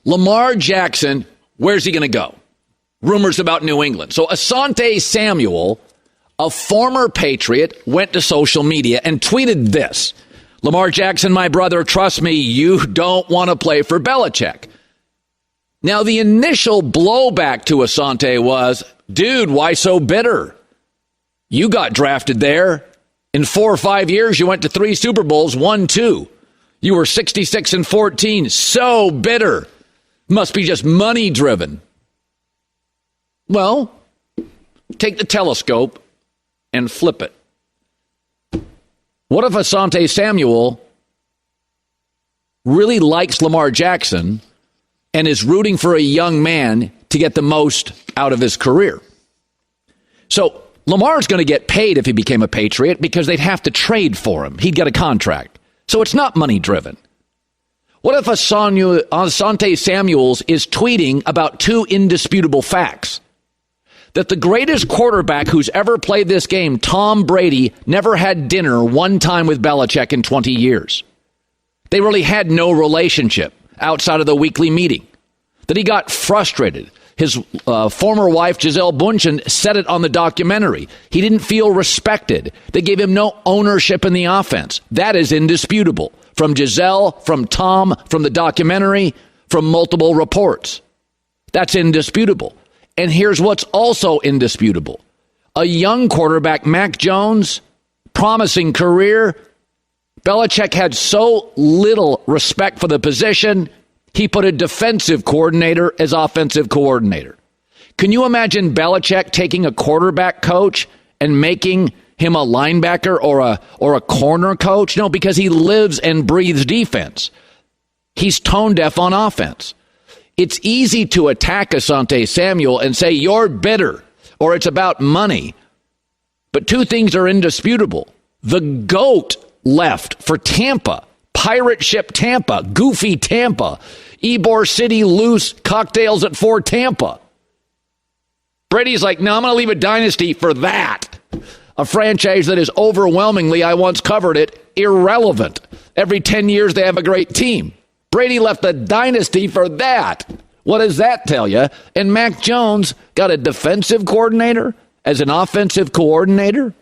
Lamar Jackson, where's he going to go? Rumors about New England. So Asante Samuel, a former Patriot, went to social media and tweeted this. Lamar Jackson, my brother, trust me, you don't want to play for Belichick. Now, the initial blowback to Asante was, dude, why so bitter? You got drafted there. In 4 or 5 years, you went to 3 Super Bowls, won 2. You were 66-14. So bitter. Must be just money driven. Well, take the telescope and flip it. What if Asante Samuel really likes Lamar Jackson and is rooting for a young man to get the most out of his career? So Lamar's going to get paid if he became a Patriot because they'd have to trade for him. He'd get a contract. So it's not money driven. What if Asante Samuels is tweeting about 2 indisputable facts? That the greatest quarterback who's ever played this game, Tom Brady, never had dinner one time with Belichick in 20 years. They really had no relationship outside of the weekly meeting. That he got frustrated. His former wife, Gisele Bundchen, said it on the documentary. He didn't feel respected. They gave him no ownership in the offense. That is indisputable. From Gisele, from Tom, from the documentary, from multiple reports. That's indisputable. And here's what's also indisputable. A young quarterback, Mac Jones, promising career. Belichick had so little respect for the position, he put a defensive coordinator as offensive coordinator. Can you imagine Belichick taking a quarterback coach and making him a linebacker or a corner coach? No, because he lives and breathes defense. He's tone deaf on offense. It's easy to attack Asante Samuel and say, you're bitter, or it's about money. But 2 things are indisputable. The GOAT left for Tampa. Pirate ship Tampa. Goofy Tampa. Ybor City loose cocktails at 4 Tampa. Brady's like, no, I'm going to leave a dynasty for that. A franchise that is overwhelmingly, I once covered it, irrelevant. Every 10 years they have a great team. Brady left the dynasty for that. What does that tell you? And Mac Jones got a defensive coordinator as an offensive coordinator.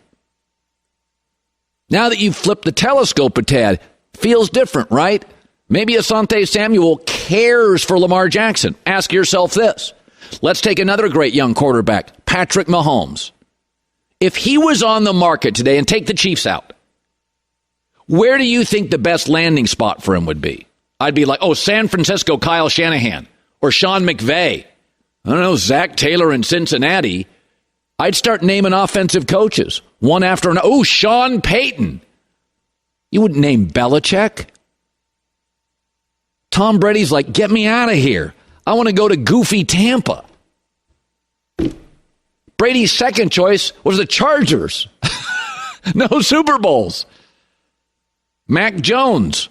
Now that you've flipped the telescope a tad, feels different, right? Maybe Asante Samuel cares for Lamar Jackson. Ask yourself this. Let's take another great young quarterback, Patrick Mahomes. If he was on the market today, and take the Chiefs out, where do you think the best landing spot for him would be? I'd be like, San Francisco, Kyle Shanahan, or Sean McVay. I don't know, Zach Taylor in Cincinnati. I'd start naming offensive coaches, one after another. Oh, Sean Payton. You wouldn't name Belichick. Tom Brady's like, get me out of here. I want to go to goofy Tampa. Brady's second choice was the Chargers. No Super Bowls. Mac Jones.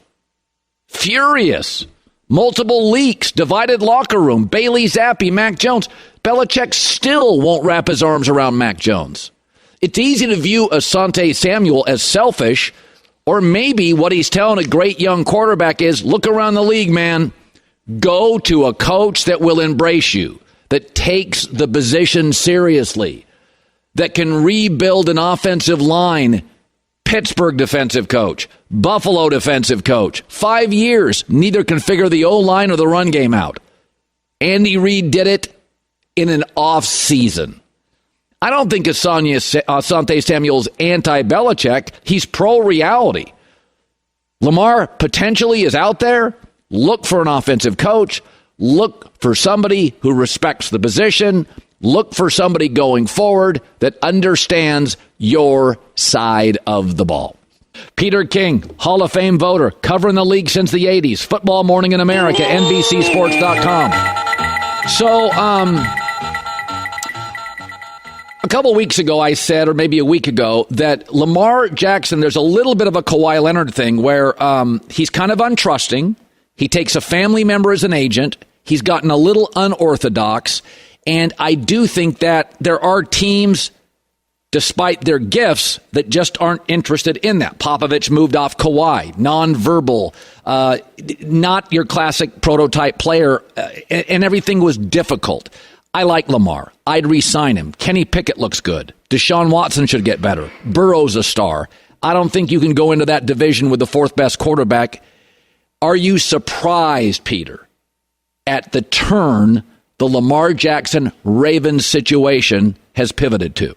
Furious. Multiple leaks. Divided locker room. Bailey Zappi. Mac Jones. Belichick still won't wrap his arms around Mac Jones. It's easy to view Asante Samuel as selfish, or maybe what he's telling a great young quarterback is, look around the league, man. Go to a coach that will embrace you, that takes the position seriously, that can rebuild an offensive line. Pittsburgh defensive coach, Buffalo defensive coach. 5 years, neither can figure the O-line or the run game out. Andy Reid did it in an off season. I don't think Asante Samuel's anti-Belichick. He's pro-reality. Lamar potentially is out there. Look for an offensive coach. Look for somebody who respects the position. Look for somebody going forward that understands your side of the ball. Peter King, Hall of Fame voter, covering the league since the 80s. Football Morning in America, NBCSports.com. So, a couple weeks ago I said, or maybe a week ago, that Lamar Jackson, there's a little bit of a Kawhi Leonard thing where he's kind of untrusting. He takes a family member as an agent. He's gotten a little unorthodox. And I do think that there are teams despite their gifts that just aren't interested in that. Popovich moved off Kawhi, nonverbal, not your classic prototype player, and everything was difficult. I like Lamar. I'd re-sign him. Kenny Pickett looks good. Deshaun Watson should get better. Burrow's a star. I don't think you can go into that division with the fourth best quarterback. Are you surprised, Peter, at the turn the Lamar Jackson Ravens situation has pivoted to?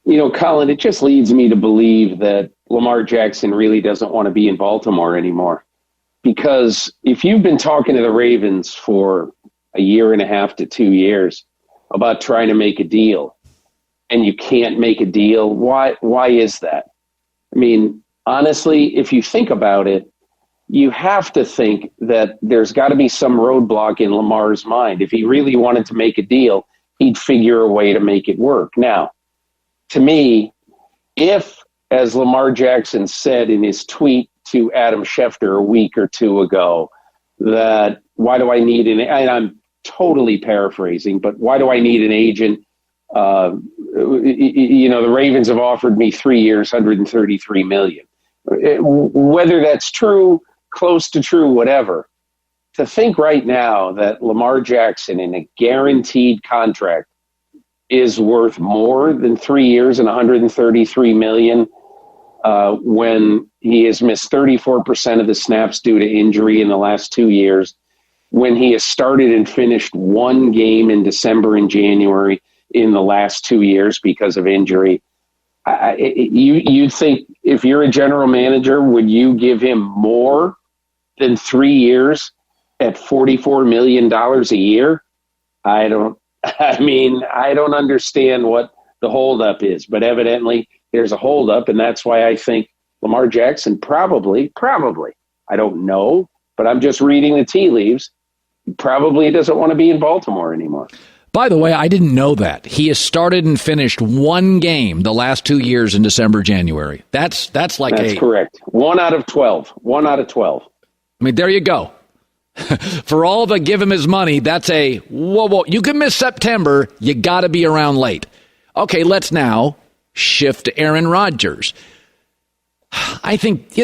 You know, Colin, it just leads me to believe that Lamar Jackson really doesn't want to be in Baltimore anymore. Because if you've been talking to the Ravens for a year and a half to 2 years about trying to make a deal, and you can't make a deal, why is that? I mean, honestly, if you think about it, you have to think that there's got to be some roadblock in Lamar's mind. If he really wanted to make a deal, he'd figure a way to make it work. Now, to me, if, as Lamar Jackson said in his tweet to Adam Schefter a week or two ago, that why do I need and I'm totally paraphrasing, but why do I need an agent? The Ravens have offered me 3 years, $133 million. Whether that's true, close to true, whatever, to think right now that Lamar Jackson in a guaranteed contract is worth more than 3 years and $133 million when he has missed 34% of the snaps due to injury in the last 2 years, when he has started and finished one game in December and January in the last 2 years because of injury. You think if you're a general manager, would you give him more than 3 years at $44 million a year? I don't understand what the holdup is, but evidently there's a holdup, and that's why I think Lamar Jackson probably, I don't know, but I'm just reading the tea leaves, probably doesn't want to be in Baltimore anymore. By the way, I didn't know that. He has started and finished one game the last 2 years in December, January. That's correct. 1 out of 12. 1 out of 12. I mean, there you go. For all the give him his money, that's a, whoa, you can miss September. You got to be around late. Okay, let's now shift to Aaron Rodgers. I think,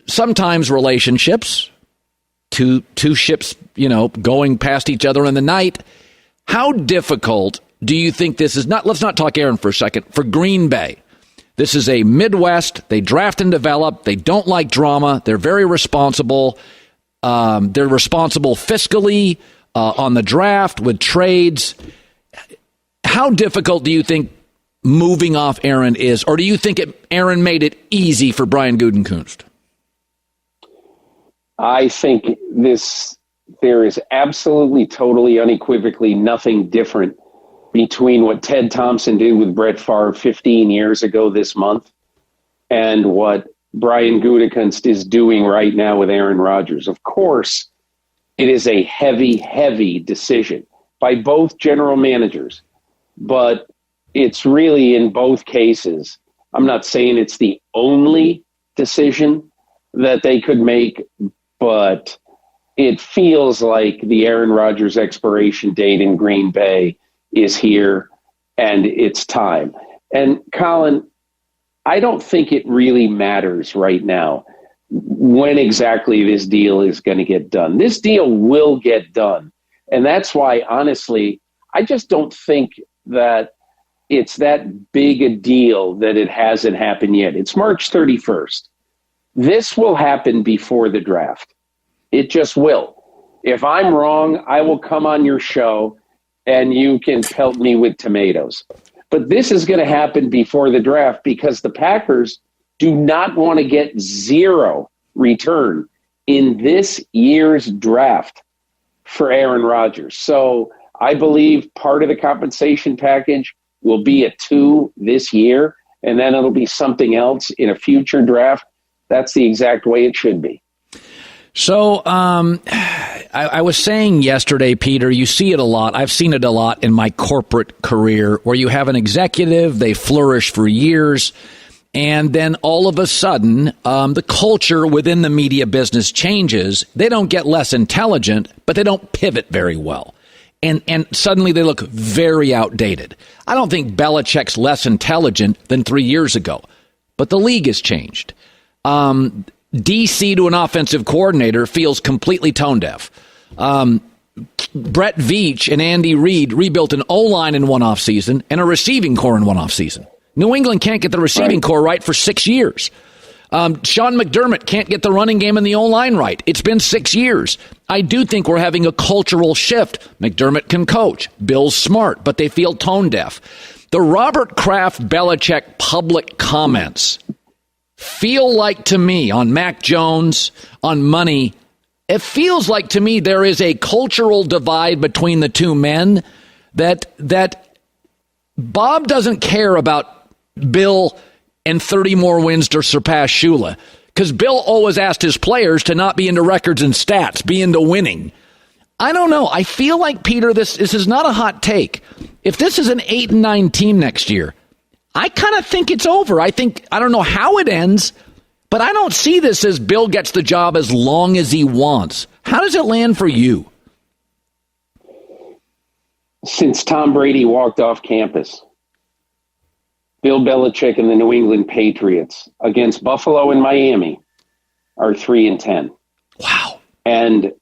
sometimes relationships, two ships, going past each other in the night. How difficult do you think this is? Let's not talk Aaron for a second. For Green Bay, this is a Midwest. They draft and develop. They don't like drama. They're very responsible. They're responsible fiscally on the draft with trades. How difficult do you think moving off Aaron is? Or do you think Aaron made it easy for Brian Gutekunst? I think there is absolutely, totally, unequivocally nothing different between what Ted Thompson did with Brett Favre 15 years ago this month and what Brian Gutekunst is doing right now with Aaron Rodgers. Of course, it is a heavy, heavy decision by both general managers, but it's really in both cases. I'm not saying it's the only decision that they could make, but it feels like the Aaron Rodgers expiration date in Green Bay is here and it's time. And Colin, I don't think it really matters right now when exactly this deal is going to get done. This deal will get done. And that's why, honestly, I just don't think that it's that big a deal that it hasn't happened yet. It's March 31st. This will happen before the draft. It just will. If I'm wrong, I will come on your show and you can pelt me with tomatoes. But this is going to happen before the draft because the Packers do not want to get zero return in this year's draft for Aaron Rodgers. So I believe part of the compensation package will be a 2 this year, and then it'll be something else in a future draft. That's the exact way it should be. So I was saying yesterday, Peter, you see it a lot. I've seen it a lot in my corporate career where you have an executive, they flourish for years, and then all of a sudden the culture within the media business changes. They don't get less intelligent, but they don't pivot very well. and suddenly they look very outdated. I don't think Belichick's less intelligent than 3 years ago, but the league has changed. DC to an offensive coordinator feels completely tone deaf. Brett Veach and Andy Reid rebuilt an O-line in one offseason and a receiving core in one offseason. New England can't get the receiving core right for 6 years. Sean McDermott can't get the running game and the O-line right. It's been 6 years. I do think we're having a cultural shift. McDermott can coach. Bill's smart, but they feel tone deaf. The Robert Kraft Belichick public comments feel like to me on Mac Jones, on money, it feels like to me there is a cultural divide between the two men that Bob doesn't care about Bill and 30 more wins to surpass Shula. Because Bill always asked his players to not be into records and stats, be into winning. I don't know. I feel like, Peter, this is not a hot take. If this is an 8-9 team next year, I kind of think it's over. I don't know how it ends, but I don't see this as Bill gets the job as long as he wants. How does it land for you? Since Tom Brady walked off campus, Bill Belichick and the New England Patriots against Buffalo and Miami are 3-10. Wow. And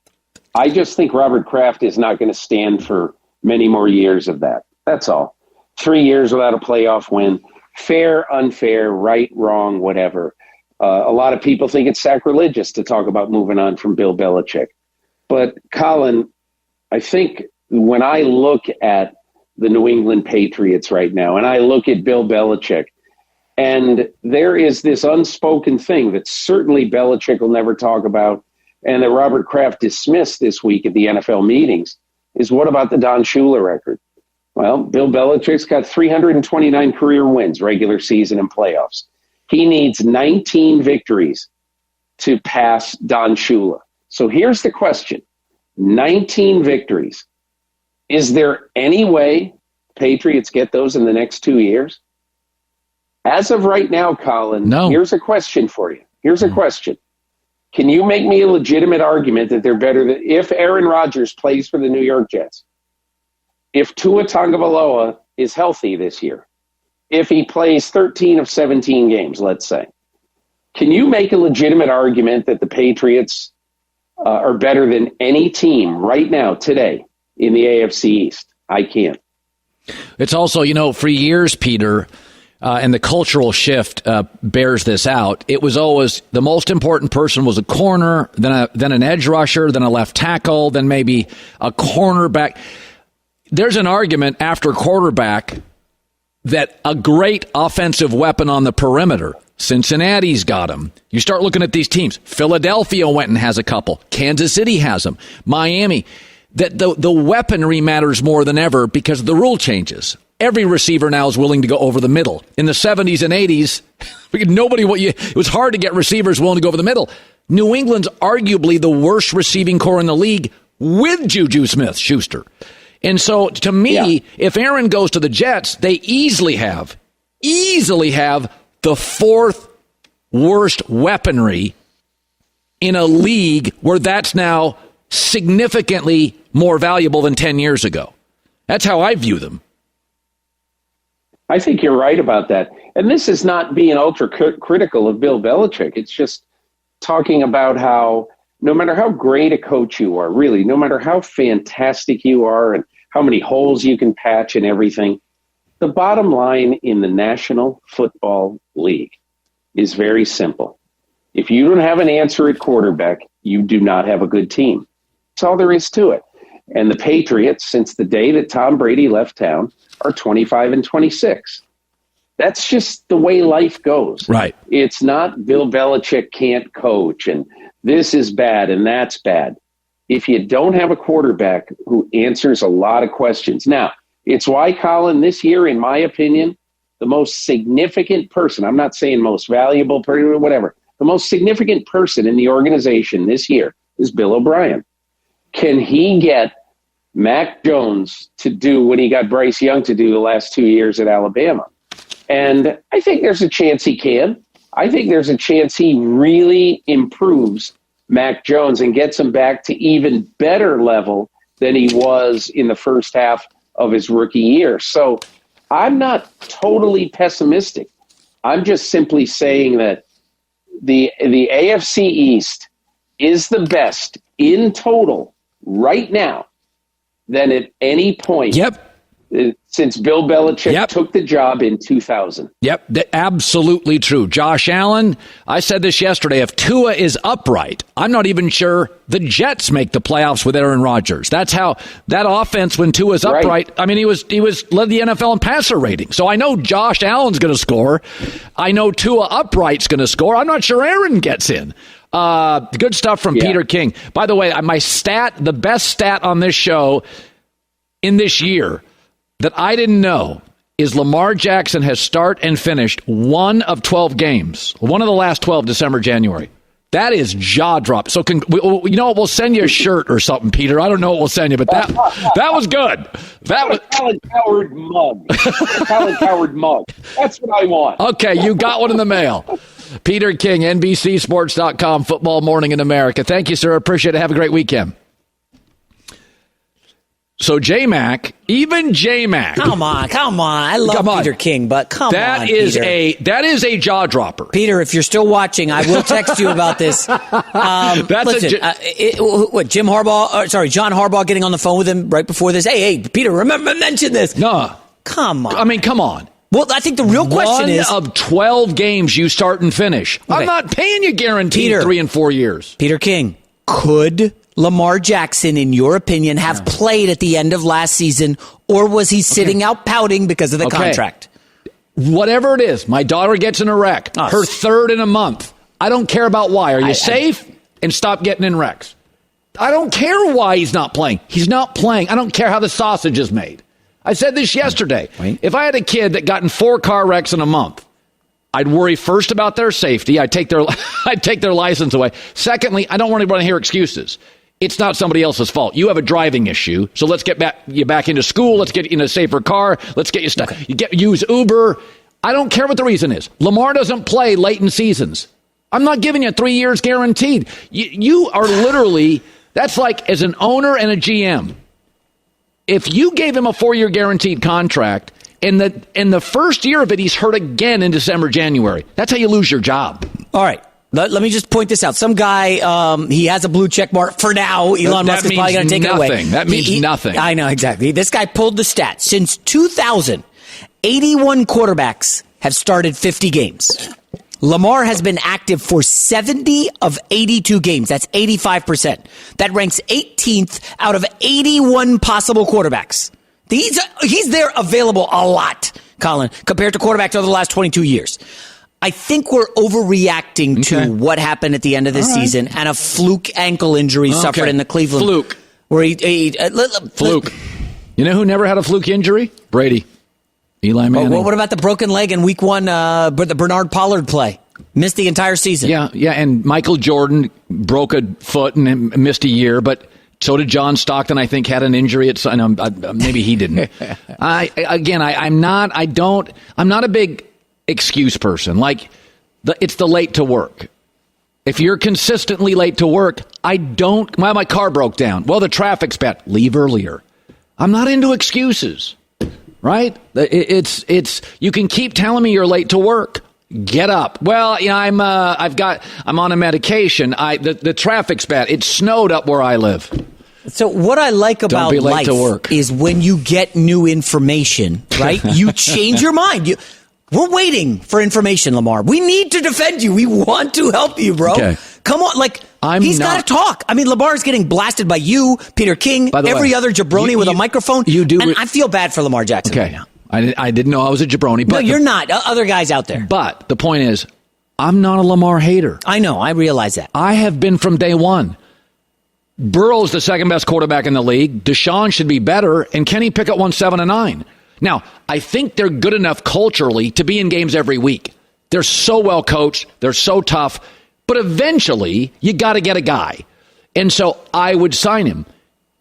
I just think Robert Kraft is not going to stand for many more years of that. That's all. 3 years without a playoff win. Fair, unfair, right, wrong, whatever. A lot of people think it's sacrilegious to talk about moving on from Bill Belichick. But, Colin, I think when I look at the New England Patriots right now, and I look at Bill Belichick, and there is this unspoken thing that certainly Belichick will never talk about, and that Robert Kraft dismissed this week at the NFL meetings, is what about the Don Shula record? Well, Bill Belichick's got 329 career wins, regular season and playoffs. He needs 19 victories to pass Don Shula. So here's the question. 19 victories. Is there any way Patriots get those in the next 2 years? As of right now, Colin, no. Here's a question for you. Here's a question. Can you make me a legitimate argument that they're better than if Aaron Rodgers plays for the New York Jets? If Tua Tagovailoa is healthy this year, if he plays 13 of 17 games, let's say, can you make a legitimate argument that the Patriots are better than any team right now, today, in the AFC East? I can't. It's also, for years, Peter, and the cultural shift bears this out. It was always the most important person was a corner, then an edge rusher, then a left tackle, then maybe a cornerback. There's an argument after quarterback that a great offensive weapon on the perimeter, Cincinnati's got him. You start looking at these teams. Philadelphia went and has a couple. Kansas City has them. Miami. That the weaponry matters more than ever because the rule changes. Every receiver now is willing to go over the middle. In the 70s and 80s, it was hard to get receivers willing to go over the middle. New England's arguably the worst receiving core in the league with Juju Smith-Schuster. And so, to me, if Aaron goes to the Jets, they easily have the fourth worst weaponry in a league where that's now significantly more valuable than 10 years ago. That's how I view them. I think you're right about that. And this is not being ultra critical of Bill Belichick. It's just talking about how no matter how great a coach you are, really, no matter how fantastic you are and how many holes you can patch and everything, the bottom line in the National Football League is very simple. If you don't have an answer at quarterback, you do not have a good team. That's all there is to it. And the Patriots, since the day that Tom Brady left town, are 25-26. That's just the way life goes. Right. It's not Bill Belichick can't coach and this is bad and that's bad. If you don't have a quarterback who answers a lot of questions. Now, it's why, Colin, this year, in my opinion, the most significant person, I'm not saying most valuable person or whatever, the most significant person in the organization this year is Bill O'Brien. Can he get Mac Jones to do what he got Bryce Young to do the last 2 years at Alabama? And I think there's a chance he can. I think there's a chance he really improves Mac Jones and gets him back to even better level than he was in the first half of his rookie year. So I'm not totally pessimistic. I'm just simply saying that the AFC East is the best in total right now than at any point since Bill Belichick took the job in 2000. Yep, absolutely true. Josh Allen, I said this yesterday, if Tua is upright, I'm not even sure the Jets make the playoffs with Aaron Rodgers. That's how that offense, when Tua's upright, I mean, he was led the NFL in passer rating. So I know Josh Allen's going to score. I know Tua upright's going to score. I'm not sure Aaron gets in. Good stuff from Peter King. By the way, the best stat on this show in this year that I didn't know is Lamar Jackson has start and finished one of 12 games, one of the last 12, December, January. That is jaw drop. So, you know what? We'll send you a shirt or something, Peter. I don't know what we'll send you, but that was good. That was Colin Cowherd mug. Colin Cowherd mug. That's what I want. Okay, you got one in the mail. Peter King, NBCSports.com, Football Morning in America. Thank you, sir. Appreciate it. Have a great weekend. So J-Mac, even J-Mac. Come on. I love Peter King, but that is a jaw dropper. Peter, if you're still watching, I will text you about this. John Harbaugh getting on the phone with him right before this. Hey, Peter, mention this. No. Come on. I mean, come on. Well, I think the real question is... One of 12 games you start and finish. Okay. I'm not paying you guaranteed 3 and 4 years. Peter King, could Lamar Jackson, in your opinion, have played at the end of last season, or was he sitting out pouting because of the contract? Whatever it is, my daughter gets in a wreck. Her third in a month. I don't care about why. Are you safe? And stop getting in wrecks. I don't care why he's not playing. He's not playing. I don't care how the sausage is made. I said this yesterday. If I had a kid that got in 4 car wrecks in a month, I'd worry first about their safety. I'd take their license away. Secondly, I don't want to hear excuses. It's not somebody else's fault. You have a driving issue, so let's get you back into school. Let's get you in a safer car. Let's get you stuck. Use Uber. I don't care what the reason is. Lamar doesn't play late in seasons. I'm not giving you 3 years guaranteed. You are literally, that's like as an owner and a GM. If you gave him a 4-year guaranteed contract, and the first year of it, he's hurt again in December, January. That's how you lose your job. All right. Let me just point this out. Some guy, he has a blue check mark for now. Elon Musk is probably going to take it away. That means nothing. I know, exactly. This guy pulled the stats. Since 2000, 81 quarterbacks have started 50 games. Lamar has been active for 70 of 82 games. That's 85%. That ranks 18th out of 81 possible quarterbacks. He's there available a lot, Colin, compared to quarterbacks over the last 22 years. I think we're overreacting to what happened at the end of the season and a fluke ankle injury suffered in the Cleveland. Fluke. Where Fluke. You know who never had a fluke injury? Brady. Eli Manning. What about the broken leg in week 1, the Bernard Pollard play? Missed the entire season. Yeah, and Michael Jordan broke a foot and missed a year, but so did John Stockton. I think had an injury at maybe he didn't. I'm not a big excuse person. Like it's the late to work. If you're consistently late to work, my car broke down. Well, the traffic's bad. Leave earlier. I'm not into excuses. Right? It's you can keep telling me you're late to work. Get up. Well, I'm on a medication. The traffic's bad. It snowed up where I live. So what I like about life is when you get new information, right? You change your mind. We're waiting for information, Lamar. We need to defend you. We want to help you, bro. Okay. Come on, he's got to talk. I mean, Lamar's getting blasted by you, Peter King, every other jabroni with a microphone. And I feel bad for Lamar Jackson right now. I didn't know I was a jabroni. But no, you're not. Other guys out there. But the point is, I'm not a Lamar hater. I know. I realize that. I have been from day one. Burrow's the second best quarterback in the league. Deshaun should be better. And Kenny Pickett won 7-9. Now, I think they're good enough culturally to be in games every week. They're so well coached. They're so tough. But eventually, you got to get a guy. And so I would sign him.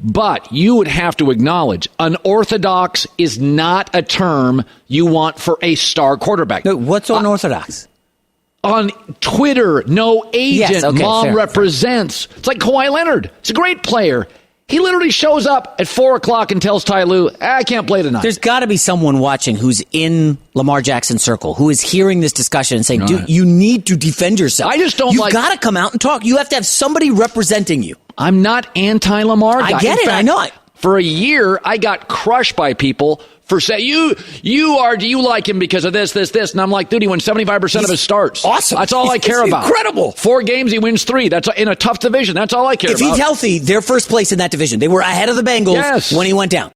But you would have to acknowledge unorthodox is not a term you want for a star quarterback. No, what's unorthodox? On Twitter, no agent, mom represents. It's like Kawhi Leonard. He's a great player. He literally shows up at 4 o'clock and tells Ty Lue, I can't play tonight. There's got to be someone watching who's in Lamar Jackson's circle who is hearing this discussion and saying, dude, you need to defend yourself. I just don't You've got to come out and talk. You have to have somebody representing you. I'm not anti-Lamar. I get it. I know it. For a year, I got crushed by people for saying, do you like him because of this? And I'm like, dude, he wins 75% of his starts. Awesome. That's all I care about. Incredible. 4 games, he wins 3. That's in a tough division. That's all I care about. If he's healthy, they're first place in that division. They were ahead of the Bengals when he went down.